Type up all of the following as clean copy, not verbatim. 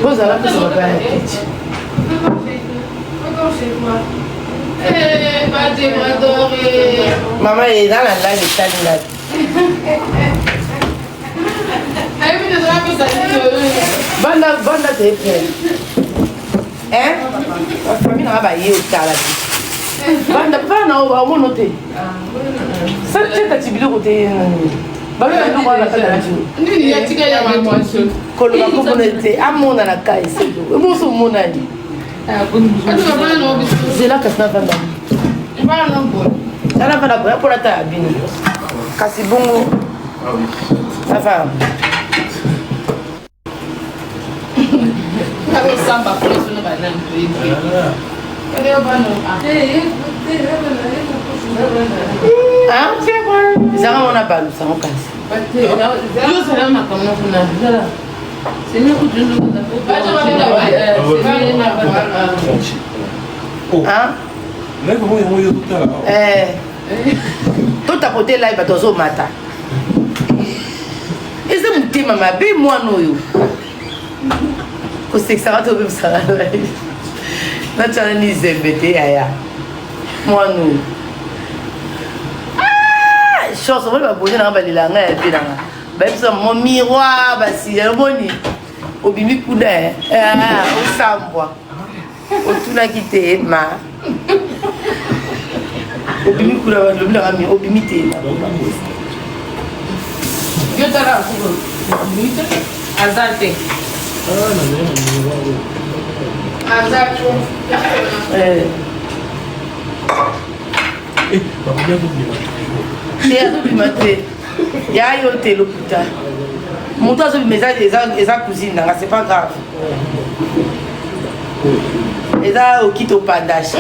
Vous allez faire ça la tête. Maman est dans la live de Talinat. Banda t'es prêt. Hein? La famille n'a pas eu au cas. Banda, pas non, on va noter. Ça, c'est ta tibile côté. Bah, on va la faire. Il y a tika ya moi seul. Kolo ba communauté, amona na kai c'est tout. Mo so mona ni. C'est là que ça va là. Il va non bon. Ça va là pour la table. Kasi bongo. Ça va. Avec samba pour les sonner banane. Allez au banon. Ah, c'est bon. Ça on a pas ça on casse. C'est mieux que tu nous hein? Tout à côté là, il va te au matin. Et c'est mon thème, ma belle, moi, non. C'est que ça va te faire ça. Là, tu as un isébété, aya. Moi, non. Ah! Chose, on va bouger dans la langue, et puis là. Mon miroir, si j'ai le boni. Au bimi couda, au samba. Au tout la quitté, ma. Au bimi couda, le blanc, au bimi té. Je t'ai là, Azate. Azate. Il y a eu l'hôpital. Mon toit sur le message des cousines, c'est pas grave. Et là, au quitte au pandage.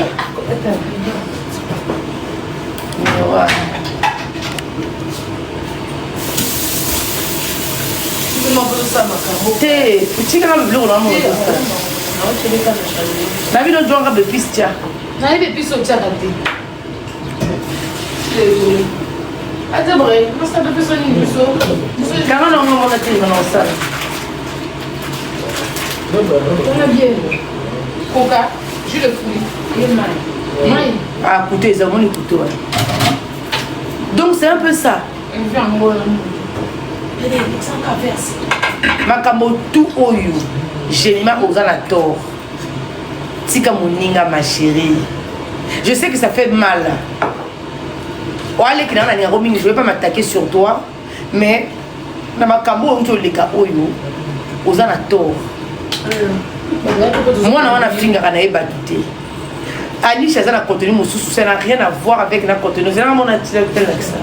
T'es petit quand même bleu dans mon dos. La vie de John a des pistes. La vie de pistes au tchad. Ah, c'est vrai, moi ça peut sonner une chose. Quand on a tiré dans la salle. On a bien. Coca, jus de fruits et maïs. Ah, écoutez, ils ont mon couteau. Donc c'est un peu ça. Makambo tout oyo. Génima aux tort. Tika moninga ma chérie. Je sais que ça fait mal. Je ne vais pas m'attaquer sur toi, mais dans ma cambo, on te les cas oyo, aux en tort. Moi, on a fini à naïba douter. Ali, ça n'a contenu mon sous, ça n'a rien à voir avec la contenu. C'est mon attitude tel accent.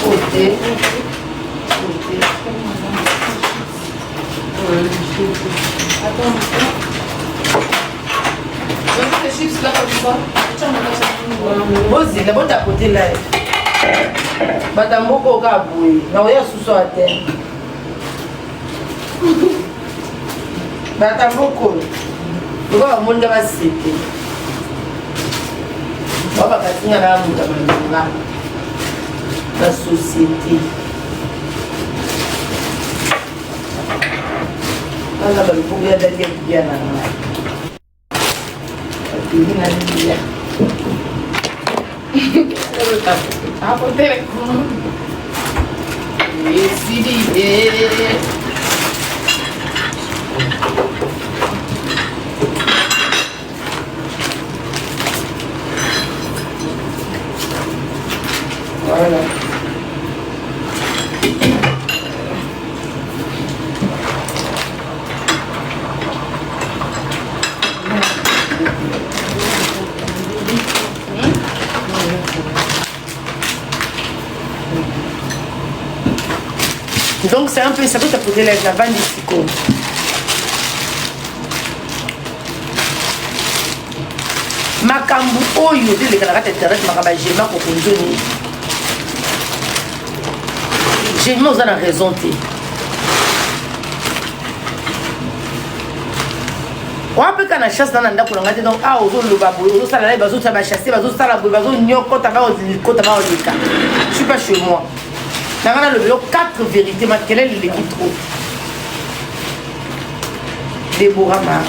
Côté. chips là comme ça. Bozi, la botte à côté là. Batamboko kaboué. Na oya suso à terre. Batamboko. Pourquoi on monte à cité? On va continuer à la société. On va pouvoir d'aller bien là. Voilà. Donc c'est un peu ça peut t'apporter la vanne du psycho. Makambu oyo de les camarades internet makaba j'ai ma kokondoni. J'ai mis aux raison té. On peut qu'on a chasse dans l'anda pour l'engager donc ah aux autres babou aux autres salariés bazou ça va chasser bazou ça la bazou nyoko ta va au côté ta va au lika. Je suis pas chez moi. Dans le bureau 4 vérités mais quelle est l'équipe trop. Déborah ma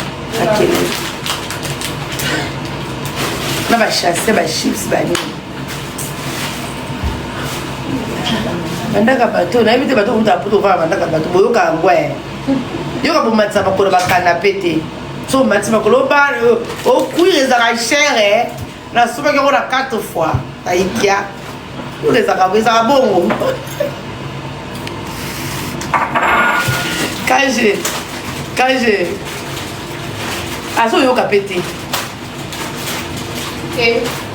à quelle na va chasser va chips va ni. Mandaka bateau na éviter bateau uta poto va mandaka bateau boyoka ngwe. Yoka pour mettre ça pour le canapé. So mati makolo ba o kuire za ka chere na soba ke ona 4 fois ta ikia o les za bongo kanje aso yo ka pété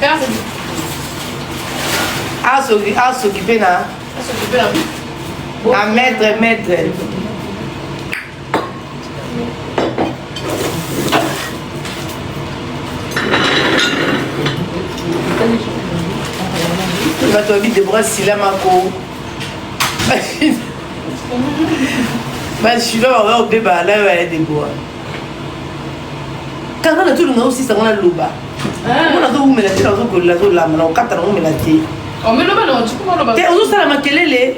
personne aso qui pena à maître il va te dire de bras si la mako bah je suis là on va au bébé là ouais des bois quand on a tout le monde aussi ça on a loba on a tout mais la tête on a la zone là on a quatre on met la tête on met loba non tu comment loba et on ça la makelele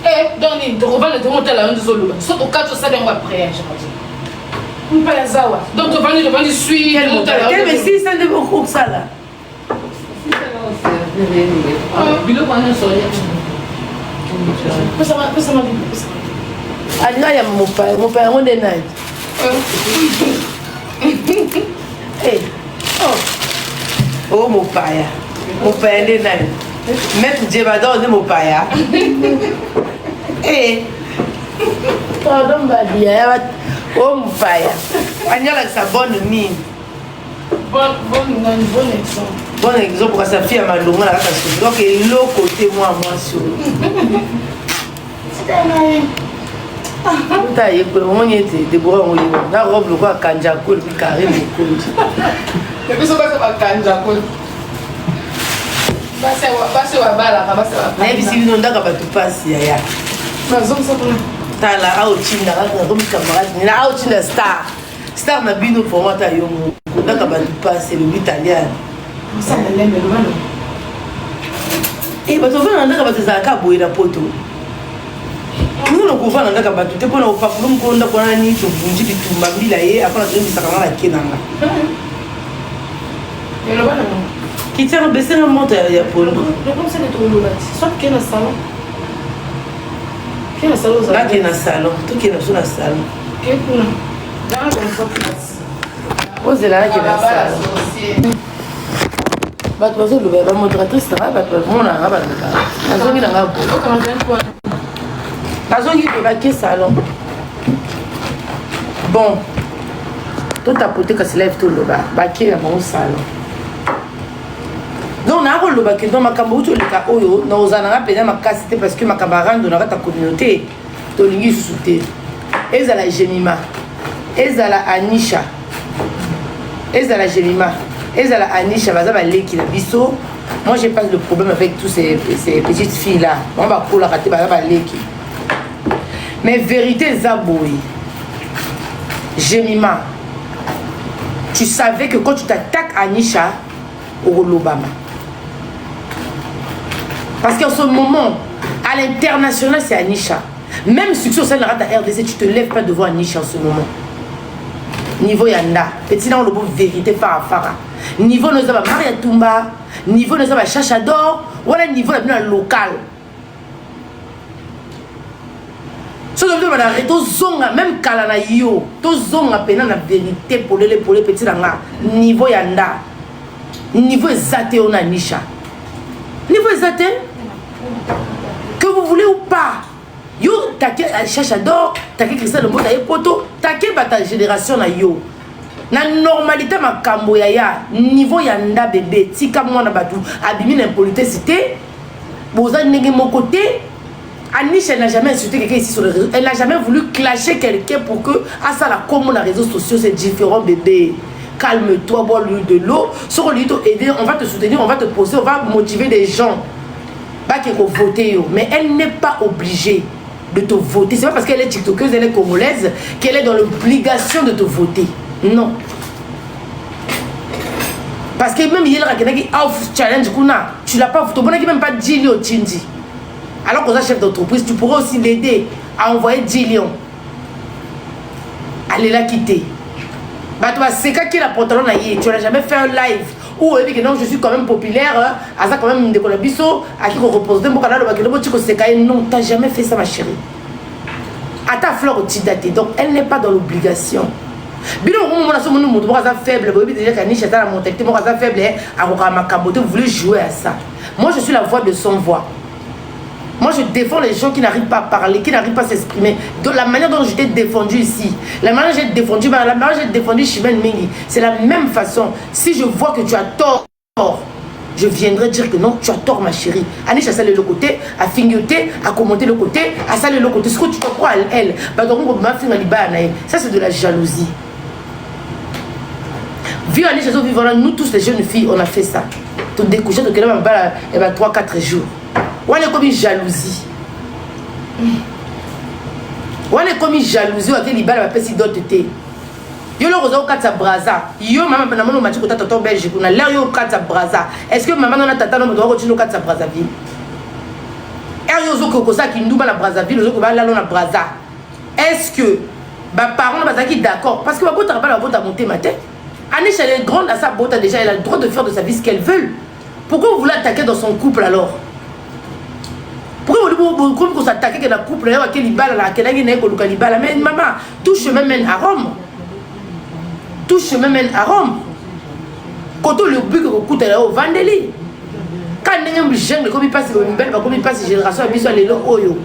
eh doni de roba le monter la on zone loba sauf au 4 ça on va après on pas ya zawa donc on va ni suivre quel monter quel mais si ça de beaucoup ça là bilo kwa nyo so pesa ma anga ya mon père on est night eh oh mon père est night maître Djebador de mon père eh pardon badia oh mon père anga la sa bonne mine bon exemple. Bon exemple pour sa fille à ma longue, donc il est l'autre côté moi sur. Taille pour on y était des bras on y va. La robe le quoi kanja cool puis carré le cool. Mais que ça va kanja cool. Base wa bala base wa. Mais si nous ndaka ba tout passe ya. Na zone ça pour. Ta la outing na comme camarade, ni la outing de star na bino pour moi ta yo. Ndaka ba tout passe le italien. Ça me l'aime le malo. Eh, bato vana ndaka bato za ka boye na poto. Nous on couvre ndaka bato te pona opa pour mo konda kona ni to bunji bitumba mbila ye afana to ndisa kana la kenanga. Et le malo. Qui tient baisser la monte ya polo. Le comme c'est de tout le bâti. Soit qu'il y a un salon. Qu'il y a un salon. Là qui est dans salon, tout qui est dans salon. Qui est pour là. Là on va place. Pose là qui est dans salon. Bato bazo loba ba modératrice na bato mona na ba na zongi na ngabo Comment bien quoi na zongi ko ba ke salon bon tout tapoter ka se lève tout loba ba ke na bon salon donc na ko loba ke do makambo to leka oyo na ozana na pena makasite parce que makabarando na ta communauté to lingi souté ezala Jemima ezala Anisha ezala Jemima ezala Anisha baza baleki na biso. Moi j'ai pas de problème avec tous ces petites filles là on va coller rater baza baleki mais vérité zaboui Jemima tu savais que quand tu t'attaques à Anisha au Lobama parce qu'en ce moment à l'international c'est Anisha même succès au sein de la RDC tu te lèves pas devant Anisha en ce moment niveau yanda petit dans le bon vérité par fara niveau nous avons Maria Tumba niveau nous avons Chachador voilà niveau la local so nous avons arrêté zonga même kalana yo to zonga pena na vérité pour les petits nga niveau yanda niveau exaté on a Nisha niveau exaté que vous voulez ou pas yo take Chachador take Christelle le mot ta poto take bata génération na yo na normalité makambo ya niveau ya nda bébé tika mwana batu abimi l'impolitesse boza ndenge mon côté Anisha n'a jamais insulté quelqu'un ici sur les réseaux. Elle n'a jamais voulu clasher quelqu'un pour que à ça la comme les réseaux sociaux c'est différent bébé. Calme-toi, bois l'huile de l'eau. Sur lui aider, on va te soutenir, on va te poser, on va motiver des gens. Pas qu'il faut voter mais elle n'est pas obligée de te voter. C'est pas parce qu'elle est tiktokeuse, elle est congolaise qu'elle est dans l'obligation de te voter. Non. Parce que même hier, il challenge, tu l'as pas, tu n'as même pas 10 lions. Alors qu'on est chef d'entreprise, tu pourrais aussi l'aider à envoyer 10 lions. Allez la quitter. Bah, toi, c'est quand qui est la pantalon, tu n'as jamais fait un live où non, je suis quand même populaire, à ça quand même de Colabiso, à qui on repose de mon canal, non, tu n'as jamais fait ça, ma chérie. À ta fleur au daté, donc elle n'est pas dans l'obligation. Faible, vous voulez jouer à ça. Moi, je suis la voix de son voix. Moi, je défends les gens qui n'arrivent pas à parler, qui n'arrivent pas à s'exprimer. De la manière dont je t'ai défendu ici, la manière dont j'ai défendu Chimène Mingi, c'est la même façon. Si je vois que tu as tort, je viendrai dire que non, tu as tort, ma chérie. Anisha, ça le côté, à fignoter, à commenter le côté, à saler le côté. Ce que tu te crois à elle, ça c'est de la jalousie. Vu Anisha, nous tous les jeunes filles, on a fait ça. Tu découches, tu as 3-4 jours. On est comme une jalousie. On est comme une jalousie. On est comme une jalousie. Yo le rosa okatsa braza. Yo maman na mono mati ko tata to belge kuna l'air yo okatsa braza. Est-ce que maman na tata no do continuer okatsa Brazzaville? Er yo zo ko ça ki nduba na Brazzaville, zo ko ba lalo na braza. Est-ce que ba parents ba zaki d'accord parce que ba bota pas la bota monter ma tête. Anisha elle est grande à sa bota déjà, elle a le droit de faire de sa vie ce qu'elle veut. Pourquoi vous voulez attaquer dans son couple alors? Pourquoi vous voulez s'attaquer dans le couple là qui libala là qui n'a pas le libala mais maman tout chemin mène à Rome. Tout chemin mène à Rome. Quand on le but que vous coûtez là au Vandeli. Quand on jeune comme il passe comme il passe génération à biso les oyo.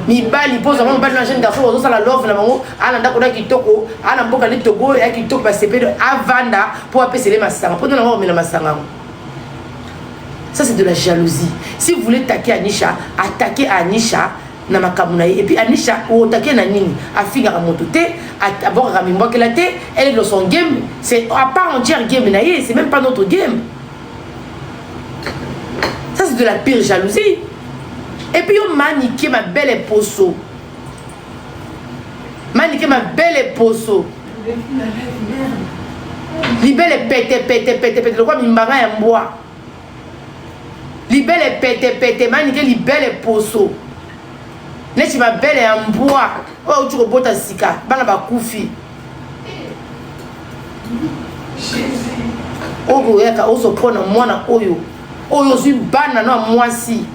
Mi bali pose avant bali na jeune garçon on ça la love na bango ala ndako na kitoko ala mboka le Togo ya kitoko ba CP de avanda pour appeler les masanga. Pour nous on met la masanga. Ça c'est de la jalousie. Si vous voulez attaquer Anisha, attaquez Anisha. Et puis Anisha ou attaquer Nanini a fini à monter à bord Ramimbo qu'elle a été elle est dans son game c'est à part entière game naïe c'est même pas notre game ça c'est de la pire jalousie et puis on maniqué ma belle épouse maniqué ma belle épouse libelle pété le quoi mimbara et bois libelle pété maniqué libelle épouse. Laisse ma belle et en bois. Oh, tu repotes à Sika. Bana ba koufi. Oh, yaka oso prona mwana oyo. Oyo zui bana no moi si.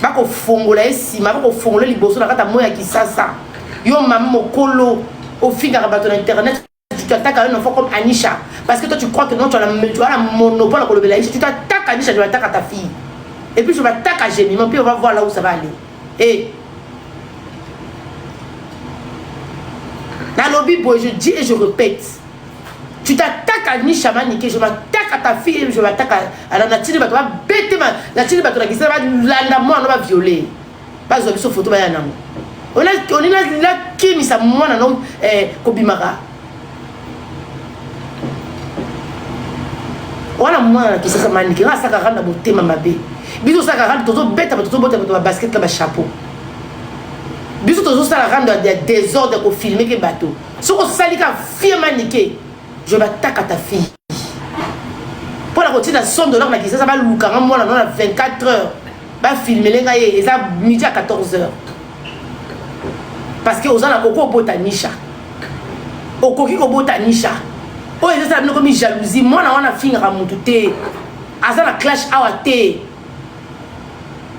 Bako fongola esi, bako fongola liboso na kata moya kisasa. Yo maman mokolo au fil de ton internet. Tu t'attaques à un enfant comme Anisha parce que toi tu crois que non tu as la monopole pour le Anisha. Tu t'attaques à Anisha, tu attaques à ta fille. Et puis je m'attaque à Jémy, puis on va voir là où ça va aller. Et dans le Bible, je dis et je répète. Tu t'attaques à Nisha Maniké, je m'attaque à ta fille, je m'attaque à la nature, tu vas bêter ma nature, tu vas la moi, on va violer. Pas de photo, on est là qui mis sa moi non Kobimara. On a moi qui s'est Maniké, ça va rendre beauté ma bé. Bisous ça va rendre tout bête, tout beau basket comme chapeau. Bisous toujours ça la rendre des désordres pour filmer que bateau. Si on sali ka fille maniquée, je m'attaque à ta fille. Pour la routine à $100 qui ça va louer 40 mois dans 24 heures. Va filmer les gars et ça midi à 14 heures. Parce que aux ala oko botanisha. Okoki ko botanisha. Oh et ça comme une jalousie. Moi na wana fille ramonté. Asa la clash awate.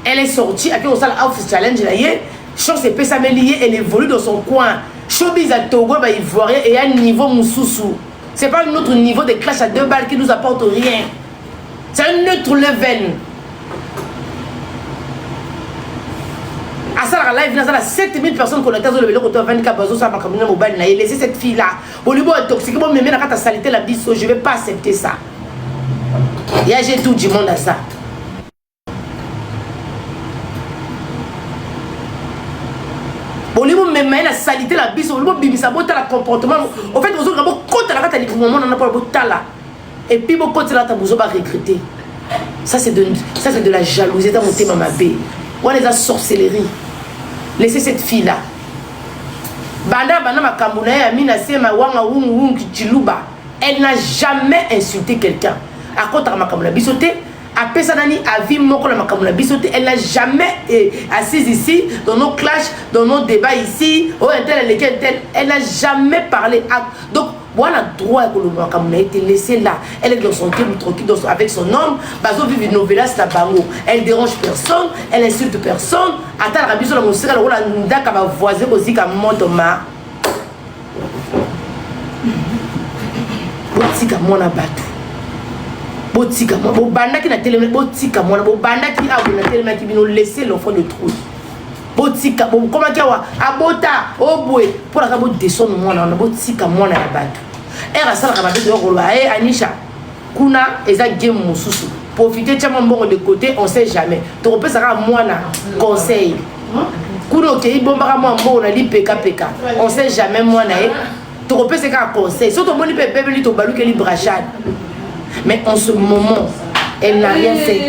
Elle est sortie avec au sala outfit challenge là hier. Chose est ça lié, elle évolue dans son coin. Showbiz à Togo, bah, ivoirien et à un niveau moussoussou. C'est pas un autre niveau de clash à 2 balles qui nous apporte rien. C'est un autre level. À ça, la live, il y a 7000 personnes connectées sur le vélo côté 24 bateaux sur ma caméra mobile. Et laissez cette fille là. Au lieu de toxique, moi, même quand tu as salité la biso, je vais pas accepter ça. Et j'ai tout du monde à ça. Au niveau même la salité la bise au niveau bibisa bota la comportement au fait vous avez côté la carte du moment on n'a pas bota là et puis beaucoup côté là tu vous va regretter ça c'est de la jalousie dans mon thème ma bé on les a sorcellerie laissez cette fille là Banda makambouna ya mina sema wanga wung chiluba. Elle n'a jamais insulté quelqu'un. À côté de makambouna bisoté, à Pessanani, à Vimoko la makambouna bisoté, elle n'a jamais assise ici, dans nos clashs, dans nos débats ici, oh tel, lequel tel. Elle n'a jamais parlé. Donc, voilà droit que le makambouna a été laissé là. Elle est dans son thème tranquille avec son homme. Bazo vive une novella, c'est la bango. Elle dérange personne, elle insulte personne. Attends, la biso la musique, la ndaka va voisin aussi comme Montoma. Botika mona batu. Botika mona. Bobanda qui na télé, botika mona. Bobanda qui a na télé qui vient laisser l'enfant de trou. Botika, comment qu'il y a abota, oboué pour la cabo descendre mona. Botika mona la batu. Elle a ça la cabo de roi. Anisha, kuna eza game mususu. Profitez de mon de côté, on sait jamais. Tu peux ça moi na conseil. Kuno ke ibombara moi on a dit PK. On sait jamais moi na. Tu peux c'est un conseil. Surtout mon bébé lui to balu que li brachade. Mais en ce moment, elle n'a rien fait.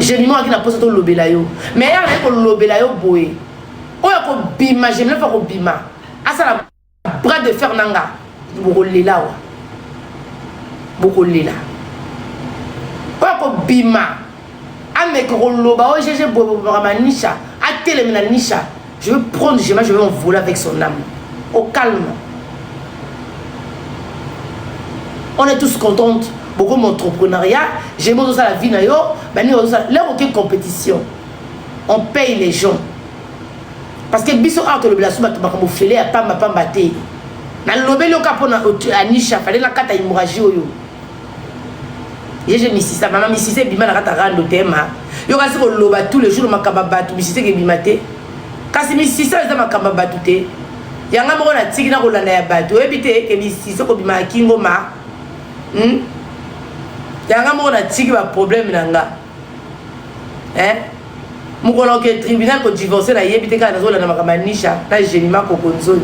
Je dis moi qui n'a pas sauté l'obélayo. Mais elle a fait l'obélayo boé. Oh ya ko bima, j'aime le faire ko bima. Ah ça la bras de fer nanga. Beaucoup lela wa. Beaucoup lela. Oh ya ko bima. Ah mais ko loba oh j'ai bobo manisha. A télé na nisha. Je vais prendre je vais envoler avec son âme. Au calme. On est tous contents. Beaucoup d'entrepreneuriat. J'aime aussi la vie. Là, aucune compétition. On paye les gens. Parce que biso a le blason tu m'as filé à pamba té. Na lobé le capona anisha fallait la cata hémorragie yo. J'ai mis ça maman mi c'est bima na kata rando tema. Yo kasi ko loba tous les jours makamba batu mi c'est que bimate. Kasi mi c'est ça makamba batu té. Yanga mo na tiki na ko landa ya batu ebité ke mi c'est ko bima kingo ma. Yanga mo na tiki ba problème nanga. Mukolo ke tribunal ko divorcer na yebite ka na zo na makamba nisha na jenima ko konzoni.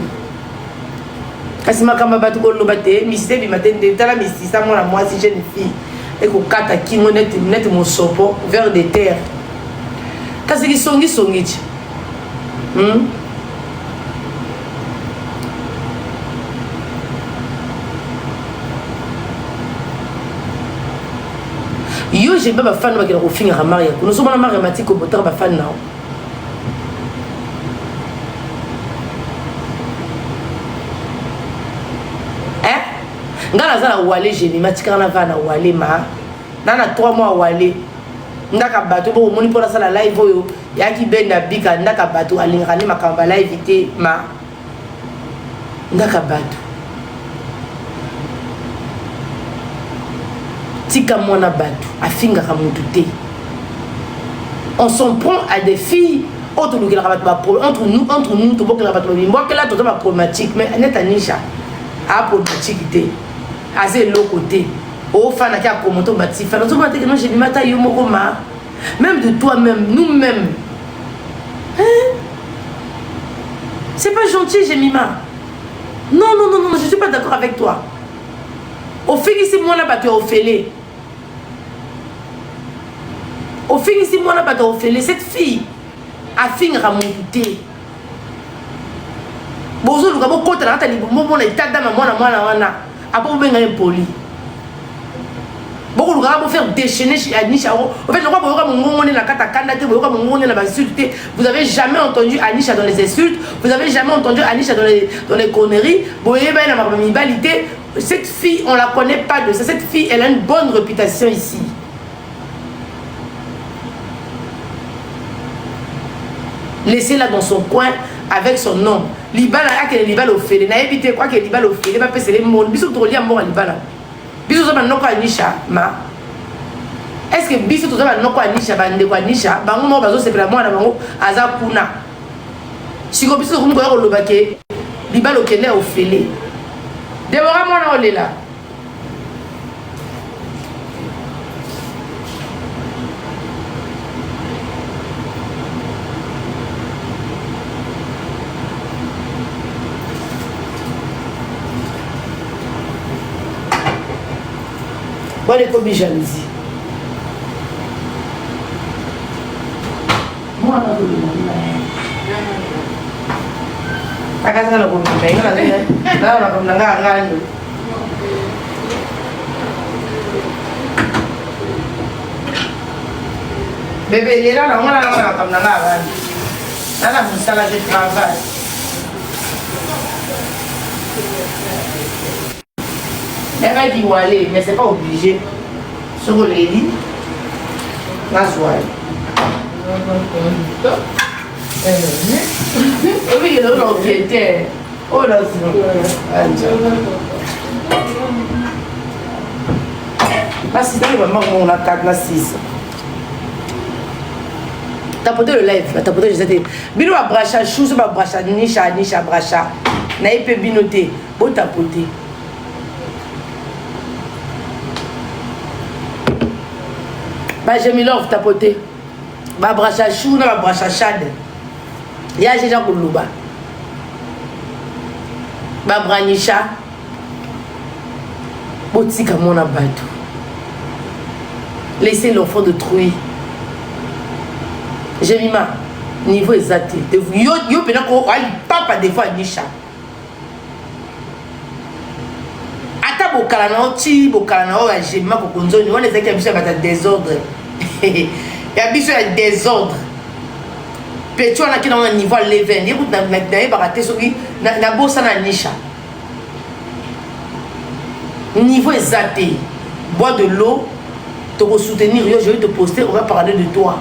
Kasi makamba batu ko lobate mi c'est bimate de tala mi c'est ça moi si jeune fille et ko kata kingo net mon sopo vers des terres. Kasi ki songi ci. Yo j'ai pas ma fan qui a refait un mariage. Nous sommes en mariage au boteur ma fan now. Ngala za wale jeni matika na vana wale ma. Nana 3 mois wale. Ndaka bato bo moni pour la live oyo. Yaki benda bika ndaka bato alingani makamba live te ma. Ndaka bato. Tika mona batu afinga kamututé. On s'en prend à des filles entre nous to bokela bato moi que là tout ma problématique mais neta nisha a problématique assez l'autre côté au fan qui a commenté bati fan to bati que non j'ai mata yo moko ma même de toi même nous-mêmes c'est pas gentil j'ai mima non je suis pas d'accord avec toi au fait ici moi là bato au félé. Au fin ici, moi, là, cette fille a fini à monter. Bonjour, nous avons côté là, mon état d'âme, moi, après, vous venez impoli. Beaucoup de gens vont faire déchaîner chez Anisha. En fait, vous avez jamais entendu Anisha dans les insultes, vous avez jamais entendu Anisha dans les conneries. Cette fille, on ne la connaît pas de ça. Cette fille, elle a une bonne réputation ici. Laissez-la dans son coin avec son homme. Libala a que libala au fait. N'a évité quoi que libala au fait. Il va passer les mots. Bisous trop lié mort à libala. Bisous ça maintenant quoi Nisha ma. Est-ce que bisous tout ça maintenant quoi Nisha bande quoi Nisha. Bango mo bazo c'est vraiment na bango aza kuna. Si ko bisous comme quoi le baké. Libala au kene au fait. Déborah moi na olela. Voilà comme jalousie. Moi, akasanga na kombe na kombe nga ngani bébé il est là on a comme na ngani nana musala de travail elle va dire aller mais c'est pas obligé sur les lits la soirée oui il est là qui était oh là la si t'as vraiment on a 4 la 6 tapoter le live tapoter je sais bino ba bracha chou ba bracha nisha bracha na épé binoté bo tapoter ba j'ai mis l'offre tapoter ba bracha chou na ba bracha chad ya j'ai déjà kuluba ba branisha botika mona bato laissez l'enfant de trouille. J'ai mis ma niveau exact. Yo pena ko ali papa des fois nisha. Ata bokala na oti bokala na o j'ai ma ko konzoni on les a qui a désordre. Ya biso ya désordre. Petu ana ki na niveau level. Ni na baraté soki na bossa na nisha. Niveau exact. Bois de l'eau. Te soutenir, je vais te poster, on va parler de toi.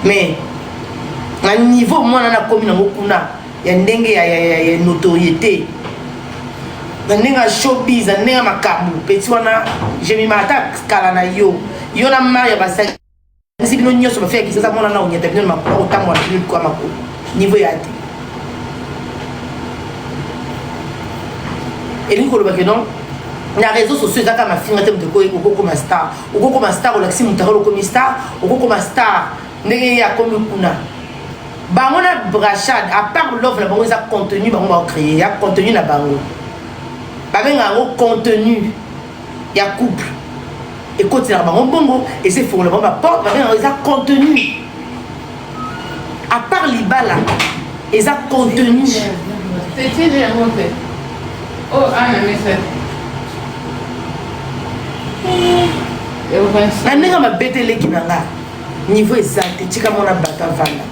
Mais, à niveau, moi, on a commis dans beaucoup, il y a une notoriété. Il y a un showbiz, il y a un makabu. Petit, je me m'attaque, kalana yo. Yo na mari, il y a ça. Si nous n'y sommes fait, qui ça, on a un niveau y a été. Et nous, non? Na réseaux sociaux ça ma fille de quoi comme star ou comme star ou l'axi mutaro comme star ou comme star ndenge ya comme kuna bango na brachade à part l'offre la bango ça contenu bango va créer ya contenu na bango ba benga ngo contenu ya couple et continuer bango bongo et c'est pour le bango porte ba benga ça contenu à part libala et ça contenu c'était déjà monté oh ah mais c'est na ndenge mabete na nga niveau exact tika mona bata vanda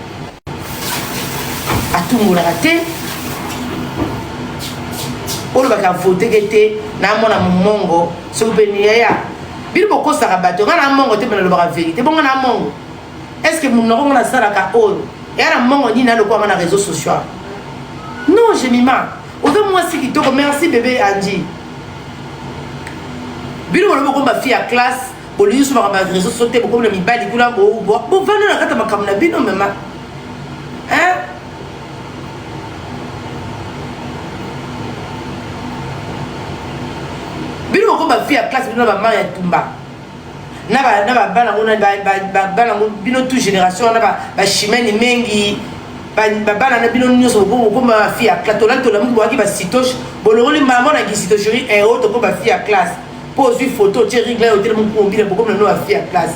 atungulaka te olobaka vote ke te na mona mongo soki mpe niyaya bino bokosaka bato nga na mongo te mpe nalobaka vérité bonga na mongo est ce que monoko nasalaka oyo eya na mongo nini nalokwama na réseau social non jemima ozo mwasi kitoko merci bébé Angie bino bolobo komba fille à classe boliyo so ba réseaux sociaux beaucoup na mibali kula bo vana na kata makambo na bino mema hein bino komba fille à classe bino ba mari ya tumba na ba bana ngona ba bana bino toute génération na ba chimene mengi ba bana na bino nyoso komba fille à classe to la mu bo ki ba sitoche bolongoli maman na ki sitoche et autre komba fille à classe pose une photo, tu règles au téléphone pour combien beaucoup de nous à faire place.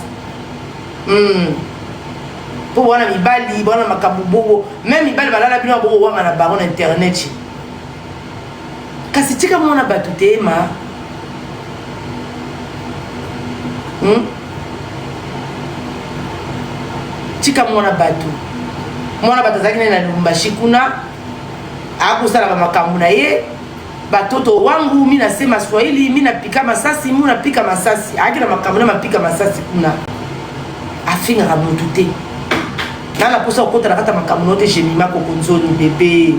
Pour voir mi bali, voir ma kabubo, même mi bali balala bino boko wa na baron internet. Kasi tika mona batute ma. Tika mona batu. Mona batazaki na lumbashi kuna. Akusala ba makambu na ye. Batoto wangu mimi nasema Swahili mimi napika masasi mimi napika masasi akina makamuna mapika masasi kuna afinga ramutute nana posa okota na kata makamuna te jemima kokonzoni bébé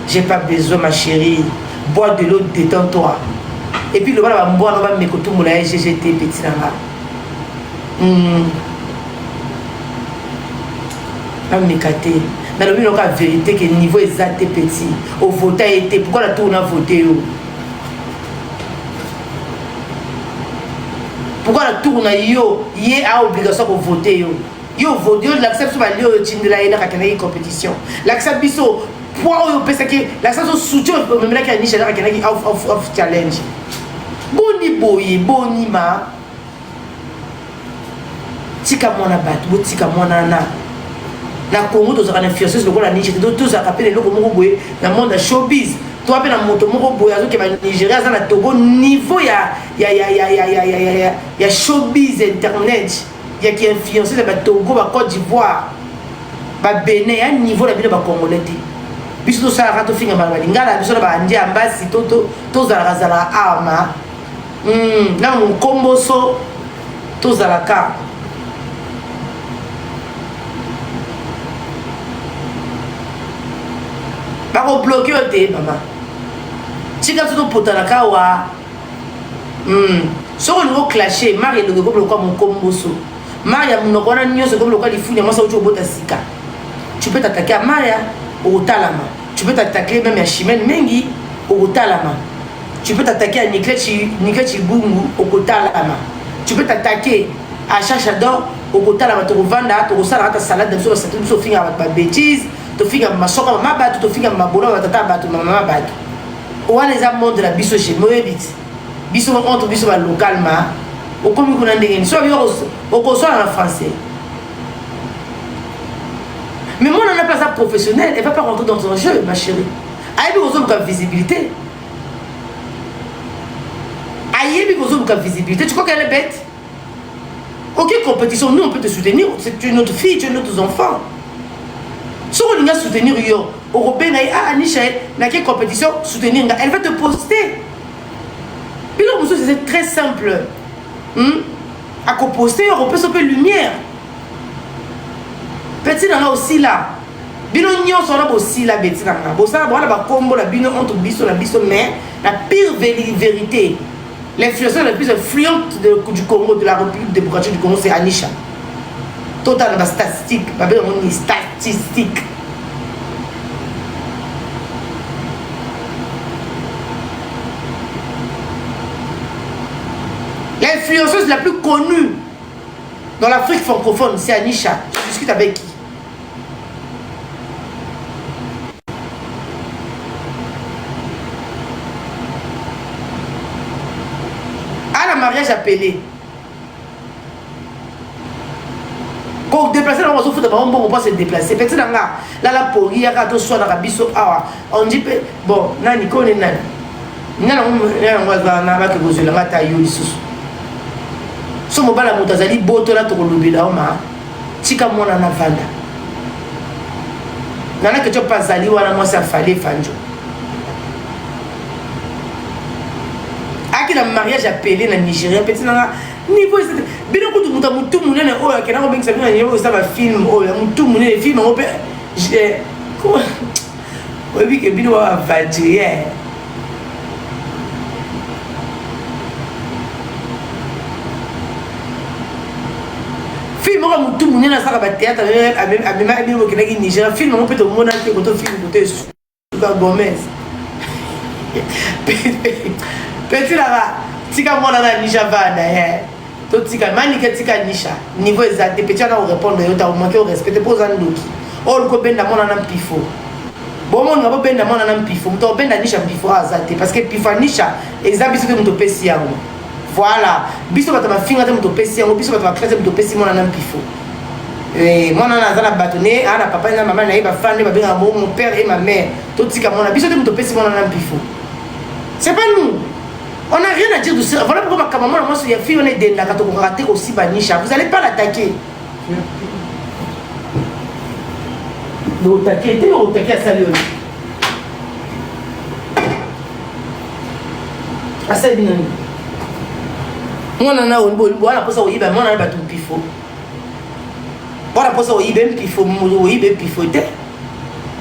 j'ai pas besoin ma chérie bois de l'eau détends-toi et puis le bala ba mbwana ba mekotumula ya GGT petit nanga pas mekate dans le milieu la vérité que niveau exact petit au vote a été pourquoi la tour on a voté pourquoi la tour on a yo yé a obligation pour voter yo vote yo l'accepte sur la yo tindela ina ka kana compétition l'accepte biso poids yo pesa que l'accepte soutien même là qui niche là kana qui off challenge boni boye boni ma tika mona bat botika mona na na Congo tozaka na influenceuse lokola Niger tozaka pe lelo moko boye na monde ya showbiz to pe na moto moko boye azoke ba Nigeria za na Togo niveau ya showbiz internet ya ki influenceuse ba Togo ba Côte d'Ivoire ba Benin ya niveau la bino ba Congolais te biso to sala to finga ba lingala biso ba andi ambasi to zala arma na mon komboso to zala ka bako bloqué o te mama tika tout potana kawa soko ngo clasher mari le ko bloquer mon komboso Maria munokona nyonso comme le cas du fou nyama sauti obota sika tu peux t'attaquer à Maria au talama tu peux t'attaquer même à Chimène Mengi au talama tu peux t'attaquer à Niklechi Bungu au talama tu peux t'attaquer à Chachador au talama to vanda to sala ta salade de so to finga ba bêtise to finga masoka mama to finga mabolo tata bato mama bato on les a monde la biso chez Moebit biso entre biso ba localement au comme qu'on a ndenge so au console en français mais moi on n'a pas ça professionnel elle va pas rentrer dans ton jeu ma chérie aïe besoin de visibilité aïe besoin de visibilité tu crois qu'elle est bête aucune compétition nous on peut te soutenir c'est notre fille tu es notre enfant si on a soutenir yo européen ah Anisha na quelle compétition soutenir elle va te poster puis là c'est très simple à composter on peut sauver lumière petit dans là aussi là bino nyonso na aussi là beti na bosa bona ba kombo la bino entre biso la biso mais la pire vérité l'influenceur la plus influente du Congo de la République démocratique du Congo c'est Anisha total la statistique ba ben on statistique l'influenceuse la plus connue dans l'Afrique francophone, c'est Anisha. Je discute avec qui? À la mariage appelé. Quand on déplace, on va se déplacer. Peut-être là, la pori, là, quand on soit dans la biso, on dit, bon, nani, connaît nani. Nani, on va que vous avez taillé ici. So mobala mutazali boto la tokolubila oma tika mwana na vanda nana que tu pasali wana moi ça fallait fanjo akina mariage appelé na Nigeria petit na niveau bino kutu mutu munene oyo akena ko bengisa bino niveau ça va film oyo mutu munene film on peut comment obi ke bino wa vadier film on mutu munena saka ba théâtre abima abima ko kenaki Nigeria film on peut te mona ke ko to film côté Super Gomez petit là tika mona na Nisha vana to tika mani ke tika Nisha niveau exact petit na répondre yo ta manquer au respect pose en doki o ko benda mona na pifo bon mon ngabo benda mona na pifo to benda Nisha pifo azate parce que pifo Nisha exact biso to pesi yango voilà biso bata ma finga te to pesi yango biso bata crête to pesi mona na pifo mona na zala bâtonné ana papa na maman na iba fane ba benga mon père et ma mère to tika mona biso te to pesi mona na pifo c'est pas nous. On n'a rien à dire de ça. Voilà pourquoi ma maman, moi, si la fille, on est dans la raté aussi Banisha. Vous n'allez pas l'attaquer. Donc, t'inquiète, on t'inquiète à saluer. À saluer. Moi, on a un bon, on a posé au Iba, moi, on a un bateau pifo. On a posé au Iba, pifo, au Iba, pifo.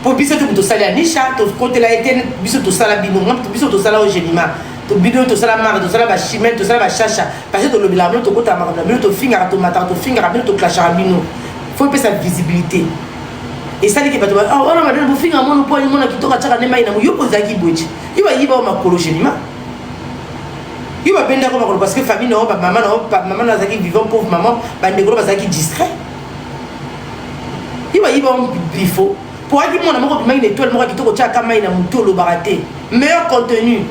Pour biso to sala Nisha to côté la été biso to sala bino biso to sala au Genima to bino to sala mar to sala ba chimel to sala ba chacha parce que to le bilabo to kota mar bino to finga to mata to finga bino to clasha bino faut pas sa visibilité et ça dit que bato on a madame bu finga mon point mon ki to ka chaka nema ina yo kozaki boji iba yiba ma kolo Genima iba benda ko makolo parce que famille no ba maman na zaki vivant pauvre maman ba ndeko ba zaki discret iba on bifo pour dire mon amour une étoile moi qui te retient comme il a mon tour le baraté meilleur contenu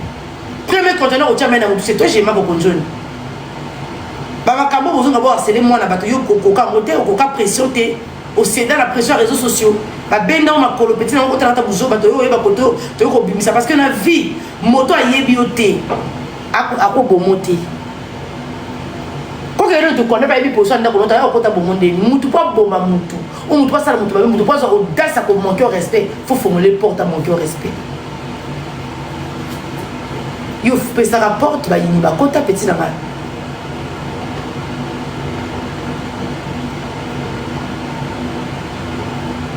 premier contenu au tient maintenant c'est toi j'ai ma conjoint baba kambo besoin d'avoir harcelé moi na bato yo koka moté koka pression té au céder la pression des réseaux sociaux. Benda ma kolo petit na ko tata buzo ba to yo ba koto to ko bimisa parce que na vie moto ayebi oté ako bomoté. Quand quelqu'un te connaît pas, il peut s'en d'accord, t'as pas bomondé, mutu pas bomba mutu, ou mutu pas ça mutu pas ça audace à manquer au respect, faut formuler porte à manquer au respect. Yo fait ça rapporte ba yini ba kota petit na mal.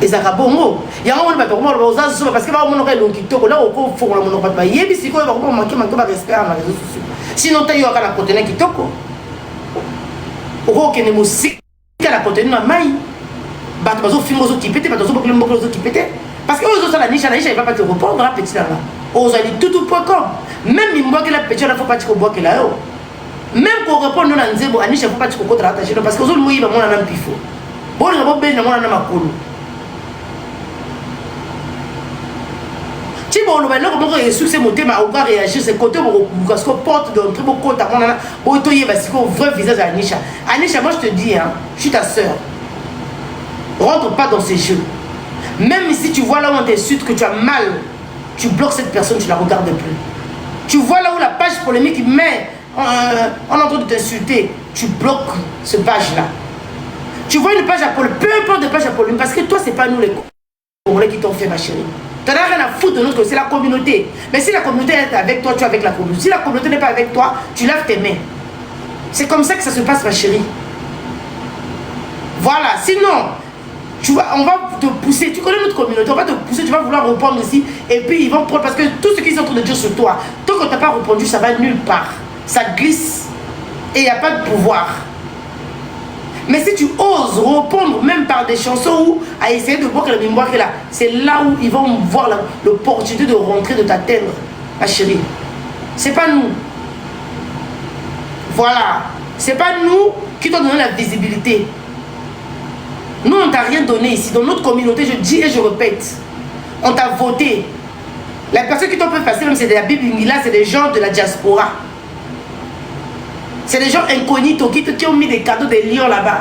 Et ça va bon. Il y a un moment où on va parce que on aurait long qui toque là au fond on va pas yebi si quoi va manquer respect à les réseaux sociaux. Sinon tu as eu à la contenir qui toque. Au que ne musique à la contenir na mai. Ba tu vas film aux qui pété, ba tu vas beaucoup les autres qui pété. Parce que aux autres la niche il va pas te répondre à petit là. Aux ali tout.com. Même il moi que la petite là faut pas te boire que là. Même pour répondre na nzebo anisha faut pas te contre attacher parce que aux autres moi il va mon na pifo. Bon on va bien na mon na makolo. Si bon, le maintenant comment succès monter ma on va réagir c'est côté parce que porte de très beau compte à mon là bon toi parce que vrai visage à Anisha. Anisha moi je te dis hein, je suis ta sœur. Rentre pas dans ces jeux. Même si tu vois là où on t'insulte que tu as mal, tu bloques cette personne, tu la regardes plus. Tu vois là où la page polémique met on est en train de t'insulter, tu bloques cette page là. Tu vois une page à polémique, peu importe de page à polémique parce que toi c'est pas nous les Congolais qui t'ont fait ma chérie. Tu n'as rien à foutre de notre côté, c'est la communauté. Mais si la communauté est avec toi, tu es avec la communauté. Si la communauté n'est pas avec toi, tu laves tes mains. C'est comme ça que ça se passe, ma chérie. Voilà, sinon, on va te pousser. Tu connais notre communauté, on va te pousser, tu vas vouloir répondre ici. Et puis ils vont prendre, parce que tout ce qu'ils sont en train de dire sur toi, tant que tu n'as pas répondu, ça va nulle part. Ça glisse. Et il n'y a pas de pouvoir. Mais si tu oses répondre même par des chansons ou à essayer de voir que la mémoire est là, c'est là où ils vont voir l'opportunité de rentrer, de t'atteindre, ma chérie. C'est pas nous. Voilà. C'est pas nous qui t'ont donné la visibilité. Nous, on t'a rien donné ici. Dans notre communauté, je dis et je répète, on t'a voté. Les personnes qui t'ont fait passer, même c'est de la Bible, là, c'est des gens de la diaspora. C'est des gens incognito qui ont mis des cadeaux des lions là-bas.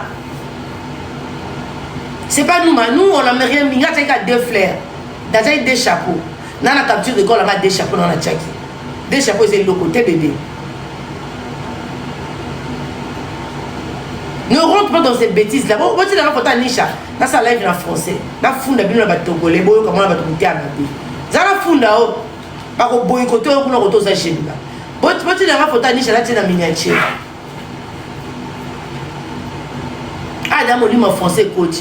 C'est pas nous, mais nous, on n'a rien mis. On a deux fleurs. Déjà, des chapeaux. Dans la capture de corps, on a des chapeaux dans la tchaki. Des chapeaux, c'est le côté bébé. Ne rentre pas dans ces bêtises là. Bon, tu as la Nisha. Dans sa live en français. Dans la funda, il y a des Togolais. Comment on va te goûter à ma vie. Dans la funda, il y a des boycottés. Il y a des gens. Bon, tu as la photo Nisha là, tu es dans la miniature. Ah, dans mon livre français, coach.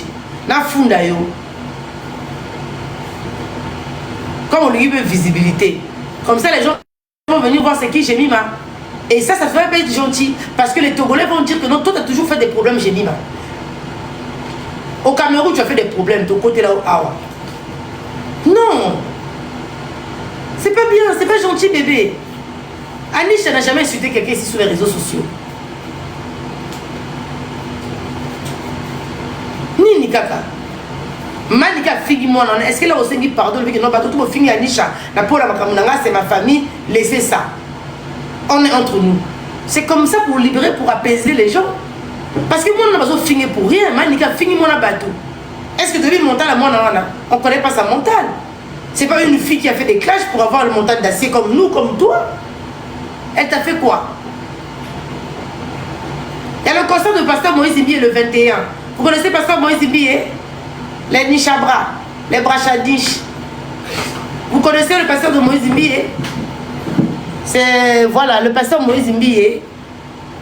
Dans la funda, comme on lui veut visibilité. Comme ça, les gens vont venir voir c'est qui Jemima. Et ça fait pas être gentil. Parce que les Togolais vont dire que non, toi, tu as toujours fait des problèmes, Jemima. Au Cameroun, tu as fait des problèmes, ton côté là, Awa. Non. C'est pas bien, c'est pas gentil, bébé. Anisha n'a jamais insulté quelqu'un ici sur les réseaux sociaux. Ni Nikaka. Manika figi moi non. Est-ce qu'elle a aussi dit pardon le non, pas tout le fini Anisha. La pour la makamuna, c'est ma famille, laissez ça. On est entre nous. C'est comme ça pour libérer, pour apaiser les gens. Parce que moi, on n'a pas besoin de finir pour rien. Manika, fini mon bateau. Est-ce que tu as vu le mental à moi? On ne connaît pas sa mentale. C'est pas une fille qui a fait des clashs pour avoir le mental d'acier comme nous, comme toi. Elle t'a fait quoi? Il y a le concert de Pasteur Moïse Imbié le 21. Vous connaissez Pasteur Moïse Imbié? Les Nishabra, les Brachadish. Vous connaissez le pasteur de Moïse Imbié? C'est, voilà, le pasteur Moïse Imbié,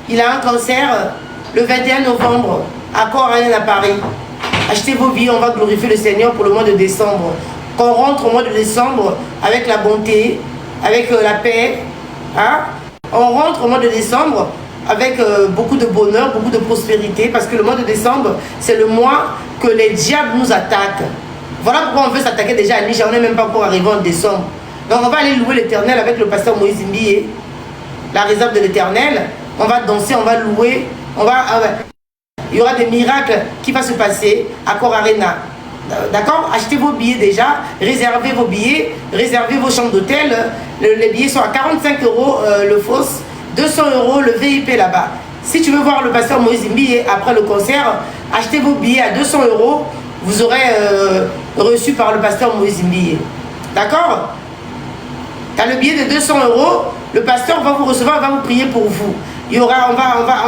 il a un concert le 21 novembre à Corée à Paris. Achetez vos billets, on va glorifier le Seigneur pour le mois de décembre. Qu'on rentre au mois de décembre avec la bonté, avec la paix. Hein? On rentre au mois de décembre avec beaucoup de bonheur, beaucoup de prospérité, parce que le mois de décembre, c'est le mois que les diables nous attaquent. Voilà pourquoi on veut s'attaquer déjà à Nisha, on n'est même pas encore arrivé en décembre. Donc on va aller louer l'Éternel avec le pasteur Moïse Imbié, la réserve de l'Éternel. On va danser, on va louer, il y aura des miracles qui vont se passer à Cor Arena. D'accord? Achetez vos billets déjà, réservez vos billets, réservez vos chambres d'hôtel. Les billets sont à 45 € le FOS, 200 € le VIP là-bas. Si tu veux voir le pasteur Moïse Imbié après le concert, achetez vos billets à 200 € vous aurez reçu par le pasteur Moïse Mbiye. D'accord? Tu as le billet de 200 €, le pasteur va vous recevoir, va vous prier pour vous. Il y aura, on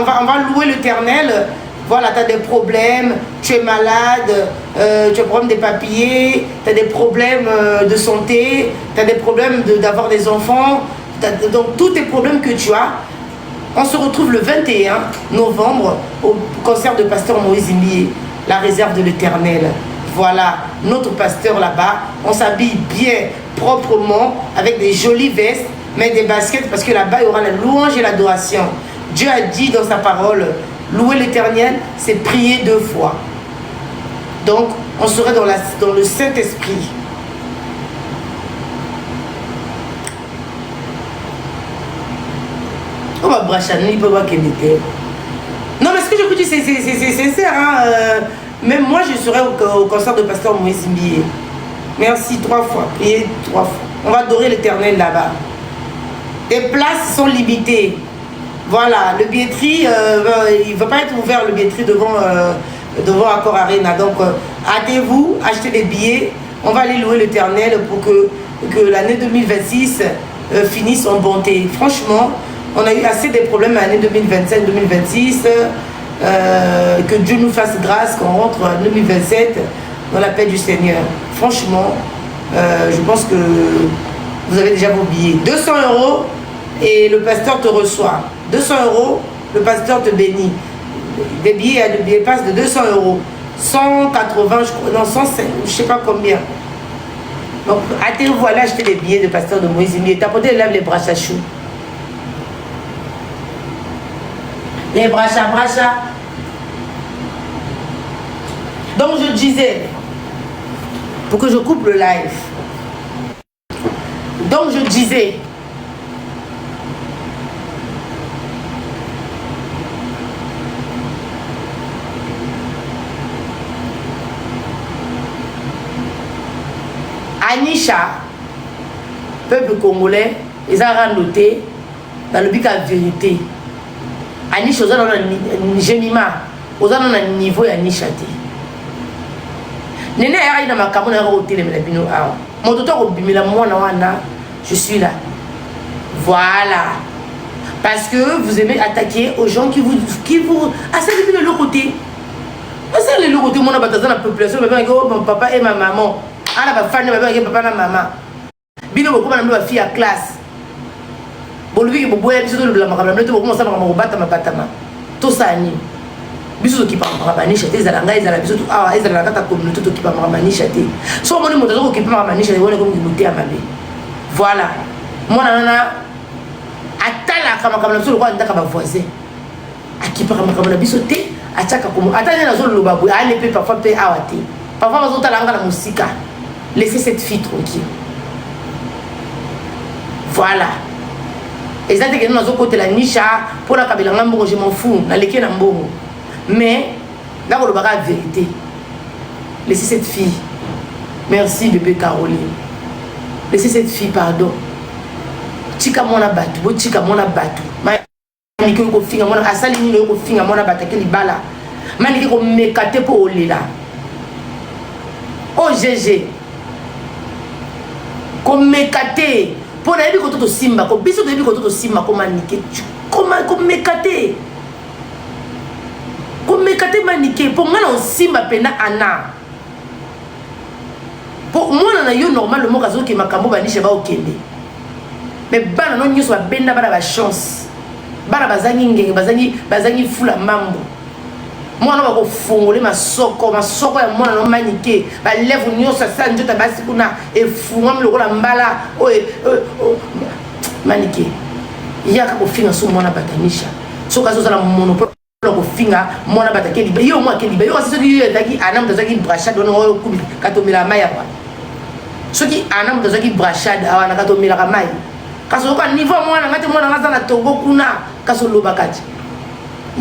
va louer l'Éternel. Voilà, tu as des problèmes, tu es malade, tu as des problèmes des papiers, tu as des problèmes de santé, tu as des problèmes d'avoir des enfants. Donc tous tes problèmes que tu as, on se retrouve le 21 novembre au concert de pasteur Moïse Mbiye, la réserve de l'Éternel. Voilà, notre pasteur là-bas, on s'habille bien, proprement, avec des jolies vestes, mais des baskets, parce que là-bas, il y aura la louange et l'adoration. Dieu a dit dans sa parole, louer l'Éternel, c'est prier 2 fois. Donc, on serait dans le Saint-Esprit. On va bracher, il peut voir qu'il était. Non, mais ce que je vous dis, c'est sincère. Hein? Même moi, je serai au concert de pasteur Moïse Mbiye. Merci 3 fois. Priez 3 fois. On va adorer l'Éternel là-bas. Les places sont limitées. Voilà, le billetterie, il ne va pas être ouvert le billetterie devant Accor Arena. Donc, hâtez-vous, achetez des billets. On va aller louer l'Éternel pour que l'année 2026 finisse en bonté. Franchement, on a eu assez de problèmes l'année 2025-2026. Que Dieu nous fasse grâce qu'on rentre en 2027 dans la paix du Seigneur. Franchement, je pense que vous avez déjà vos billets. 200 € et le pasteur te reçoit. 200 €, le pasteur te bénit. Des billets, il y a des billets passent de 200 €. 180, je crois, non, 105, je ne sais pas combien. Donc, hâtez-vous, allez acheter des billets de pasteur de Moïse Mbiye. Tapotez les bras à chou. Les bracha. Donc je disais, pour que je coupe le live, donc je disais, Anisha, peuple congolais, ils ont noté dans le but à vérité. Anisha, aux Jemima, aux niveau et Anisha. Nene a eu ma camona au téléménabino. Mon docteur au bimila moi je suis là. Voilà. Parce que vous aimez attaquer aux gens qui vous ah ça depuis de l'autre côté. Ça de l'autre côté mon abatazana la population mon papa et ma maman. Ah la femme de papa et maman. Bino beaucoup ma fille à classe. Bolubi que boboya biso de la makamla to commencer à me battre ma batama. Tout ça ni. Biso qui parle makamani chate za langa za la biso ah za la kata communauté to qui parle makamani chate. So mon moto qui parle makamani chate wona comme muté à mabe. Voilà. Moi nana atala kama kama biso kwa ndaka ba voisin. Akipa kama kama biso te ataka comme atanya na zo loba bu ale pe parfois pe awate. Parfois bazo talanga la musique. Laissez cette fille tranquille. Voilà. Et ça c'est que nous avons côté la niche pour la kabila ngambo je m'en fous na leke na mbongo. Mais là on le la vérité. Laissez cette fille. Merci bébé Caroline. Laissez cette fille pardon. Tika mona batu, bo tika mona batu. Maniki ko finga mona asali ni ko finga mona batake libala. Maniki ko mekate po olela. Oh GG. Ko mekate pour la vie quand simba ko biso de vie quand simba ko manike comment ko mekate manike pour ngana on simba pena ana pour moi na yo normalement kazo ki makambo ba nishe ba okende mais bana non nyoso ba benda bana ba chance bana bazangi ngenge bazangi fula mambo mwana ba ko fongole masoko ya mwana no manike ba lève nyoso sa njota basi kuna e funga mloko la mbala o manike yaka ko finga so mwana batanisha so kazo sala monopole ko finga mwana batakeli be yo mwa keli be yo so ki yetaki anam tazaki brachade no kubi katomela maya kwa so ki anam tazaki brachade awana katomela kamai kaso ko niveau mwana ngate mwana ngaza na Togo kuna kaso lobakati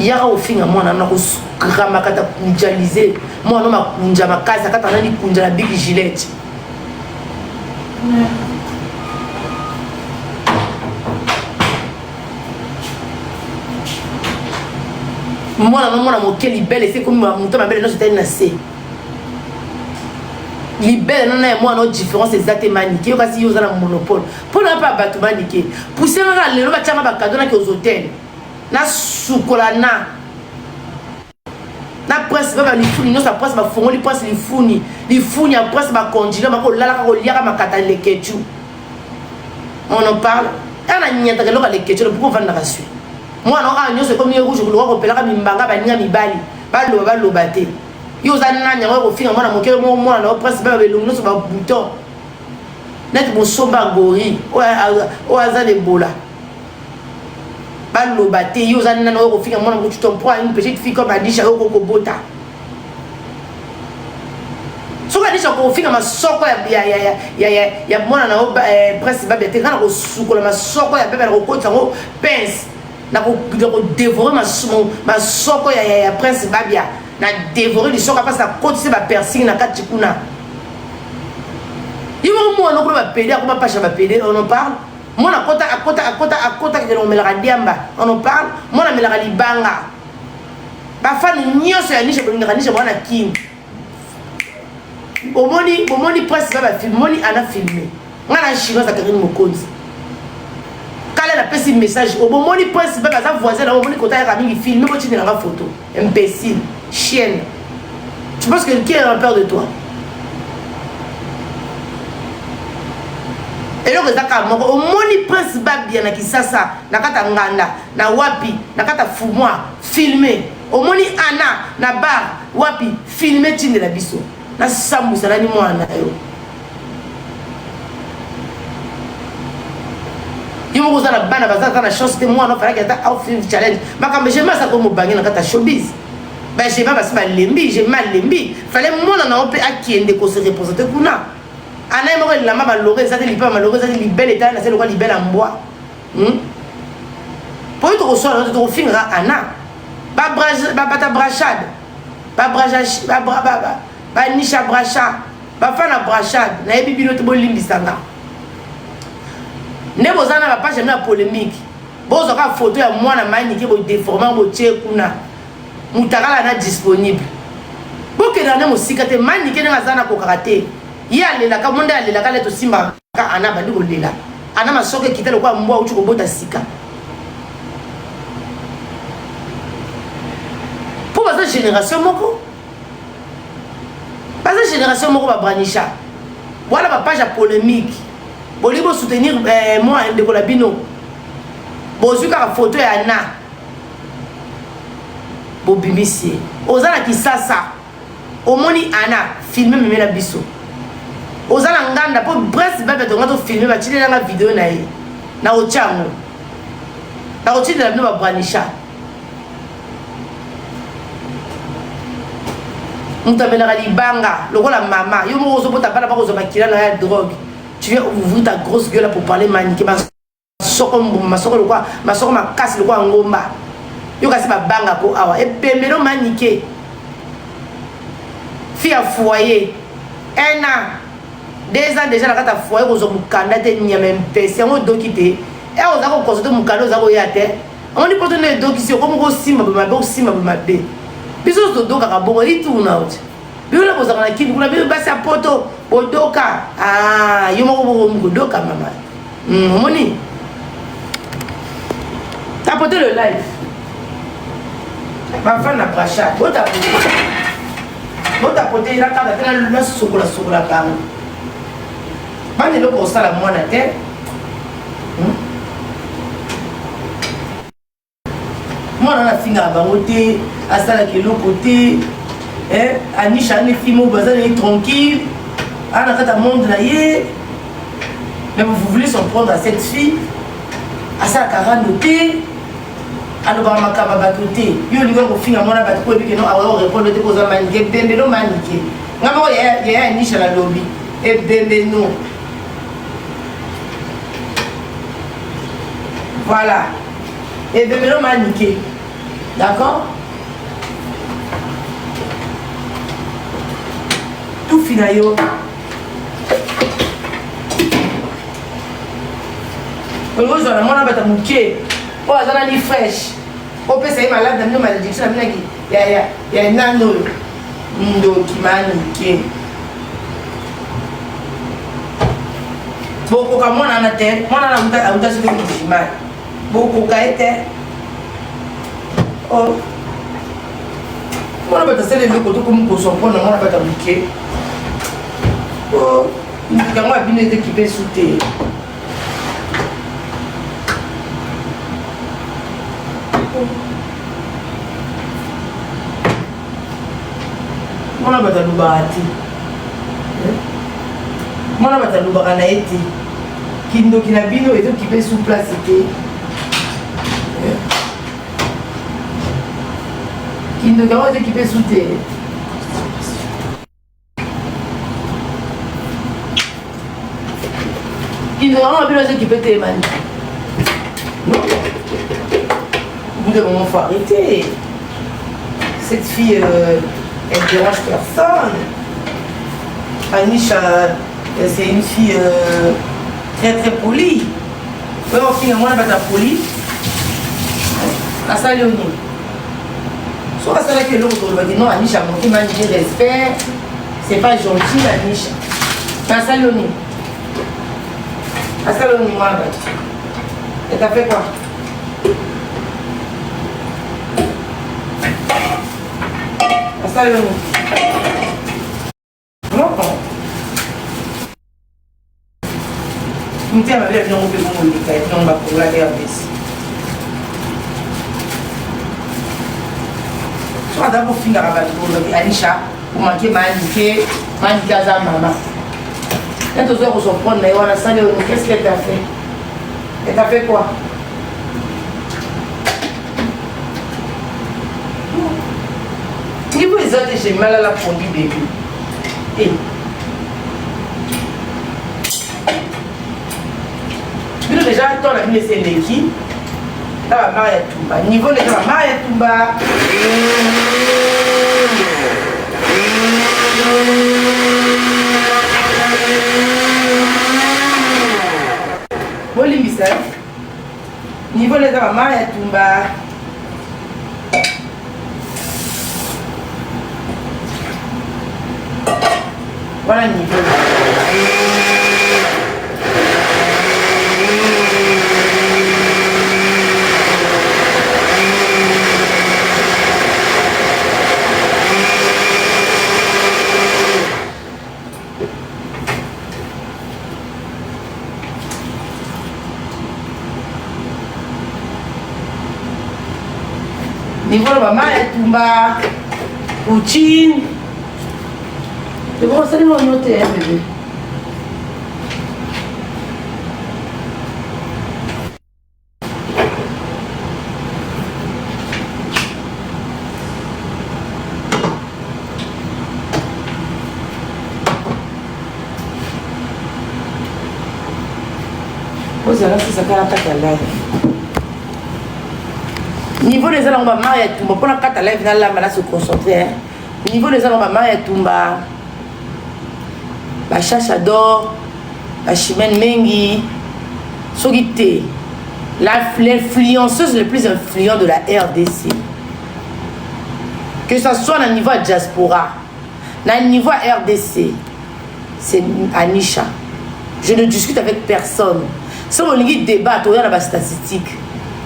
yaka ofinga mwana na ko krama kata kunjalize mwana makunja makasa kata nani kunja la big gilette mwana mokeli belle c'est comme muto ma belle no c'était na se libelle non na moi no différence exactement niqué kasi yo za na monopole pour na pas batuma niqué pousser na lelo ba tchama ba cadeau na ke aux hôtels na sukola na presse ba li funi no sa presse ba fongoli presse li funi a presse ba congeler ba ko lala ko liaka makata le kechu on en parle ana nyata ke loka le kechu pour vendre na suite moi non a nyoso comme rouge ko pelaka mimbanga ba ninga mibali ba lo baté yo za nanya ko finga mwana mokere mo na presse ba belungu no so ba bouton net mo somba gori o aza de bola le baté yo za nana ko finga mwana ko tu t'en prends une petite fille comme Adisha ko bota so ka Adisha ko finga masoko ya mwana na presse ba bete kana ko sukola masoko ya bebe ko kotsa ko pince na ko dévorer masoko ya prince babia na dévorer les soka parce que côté ba piercing na kati kuna yo mo no ko ba pédé ko ba pasha ba pédé on en parle moi na kota que on me la diamba on en parle moi na me la libanga ba fan nyoso ya nishe bolinga nishe mwana kim omoni presse ba film moni ana filmé ngana chino za Karine Mokonzi kala la pesi message omoni presse ba za voisin na omoni kota ya mingi film mo tine na photo imbécile chienne tu penses que qui a peur de toi? Et donc au moni prince babia na kisasa na kata nganda na wapi na kata fumwa filmer au moni ana na bar wapi filmer tinde la biso na samu salani mwana yo yo ko zana bana bazaka na chance de moi no fera kata outfit challenge makambe je masa ko mobangi na kata showbiz ben je pas parce lembi j'ai mal lembi fallait moi na on peut akiende ko se représenter kuna ana mo la mama loré ça te lipa malheureux ça te libelle état na c'est le quoi libelle en bois pour être au sol on te finira ana ba bata brachade ba brachade ba nisha bracha ba fana brachade na ebibino to bolimbisanga ne bozana ba page na polémique bozo ka photo ya mwana maniki bo déformant bo tie kuna mutakala na disponible bokena na musika te maniki na zana ko karate ya lela ka monde lela ka leto simba ka ana bandi ko lela ana masoke kitelo kwa mbwa uchi ko bota sika pour baza génération moko ba branisha voilà ba page polémique bolibo soutenir moi ndeko la bino bozuka photo ya ana bobimisi ozala kisasa omoni ana filmer memela biso ozala nganda po bref bebe to ngato filmer ba tile nga vidéo na ye na ochango na otile na bino ba branisha mutabela libanga lokola mama yo mo ozo bota bana ba kozo makila na ya drogue tu viens ouvrir ta grosse gueule pour parler maniquer masoko masoko lokwa masoko makasi lokwa ngomba yo kasi ba banga ko awa e pembelo maniquer fille à foyer 1 an 2 ans déjà na kata foyer kozo mukanda te nyame mpese ngo dokite e oza ko kozo te mukanda oza ko ya te on dit pourtant ne dokisi ko mo ko simba ba mabe biso to doka ka bongo ituna oti biso ko zaka na kini kuna biso basi apoto bodoka ah yo mo ko doka mama moni tapoter le live ma femme na bracha bota poter la carte tena la sokola kanga bani loko osala mwana te mwana na finga bango te asala keloko te anisha ne fimo bazali tranquille ana kata monde na ye mais vous voulez s'en prendre à cette fille asala karano te alobaka makamba bato te yo olingi kofinga mwana bato po ebike no awa orépondre te koza manike ebembe no manike nga moko yaya anisha na lobi ebembe no voilà ebembe no manike d'accord tout fina yo ozala mwana bata moke o azana ni fresh o pesa ye malade na mino malédiction na minaki ya nano oyo ndoki manike Beaucoup comme moi, on a terre. Moi, on a ce que je mal. Beaucoup été. Oh. Moi, on va te faire le côté comme pour son point, on va t'appliquer. Oh. Il faut qu'on va bien être équipé sous terre. Mwana batalubaka te mwana batalubaka na ye te kindoki na bino ezokipe sous place te kindoki yango ezokipe sous te kindoki yango bino ezokipe te mani non au bout d'un moment faut arrêter cette fille elle dérange personne. Anisha, c'est une fille très très polie. Oui, on finit moi la polie. À ça, Léonie. Soit ça, que l'autre va dire non, Anisha, mon m'a dit respect. C'est pas gentil, Anisha. À ça, Léonie. À ça, Léonie, moi, et t'as fait quoi? À ça, Léonie. Non. Je me dis à ma mère, on peut vous le faire, on va pour la guerre. Soit d'abord finir à la Anisha, pour manquer ma indiqué à sa maman. Quand on se reprend, on a ça, qu'est-ce qu'elle t'a fait? Elle t'a fait quoi? Il faut les autres, j'ai mal à la fondue, bébé. Et puis déjà, toi, la vie, c'est l'équipe. Là, ma mère Tumba. Niveau de la mère Tumba. Voilà, Missa. Niveau de la mère Tumba. Voilà le niveau. Niveau de maman et Tumba. Poutine. C'est bon, ça mon noté, hein, bébé. Vous allez faire ça quand on attaque la live. Niveau des allons maman et Tumba. Pour la carte à live, là, se concentrer. Niveau des allons maman et Tumba. Chacha d'or, la chimène Mengi, Sogité, l'influenceuse le plus influent de la RDC. Que ce soit au niveau diaspora, au niveau RDC, c'est Anisha. Je ne discute avec personne. Si on débat, tu as la statistique.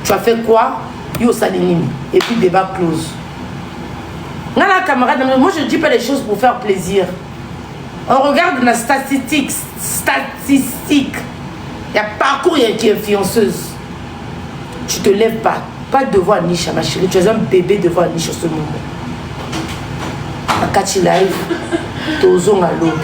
Tu as fait quoi? Yo Salinimi. Et puis débat close. Moi je ne dis pas les choses pour faire plaisir. On regarde la statistique. Il y a parcours qui est influenceuse. Tu ne te lèves pas. Pas devant Anisha, ma chérie. Tu es un bébé devant Anisha ce moment. À Kachi Live, Tozon à l'aube.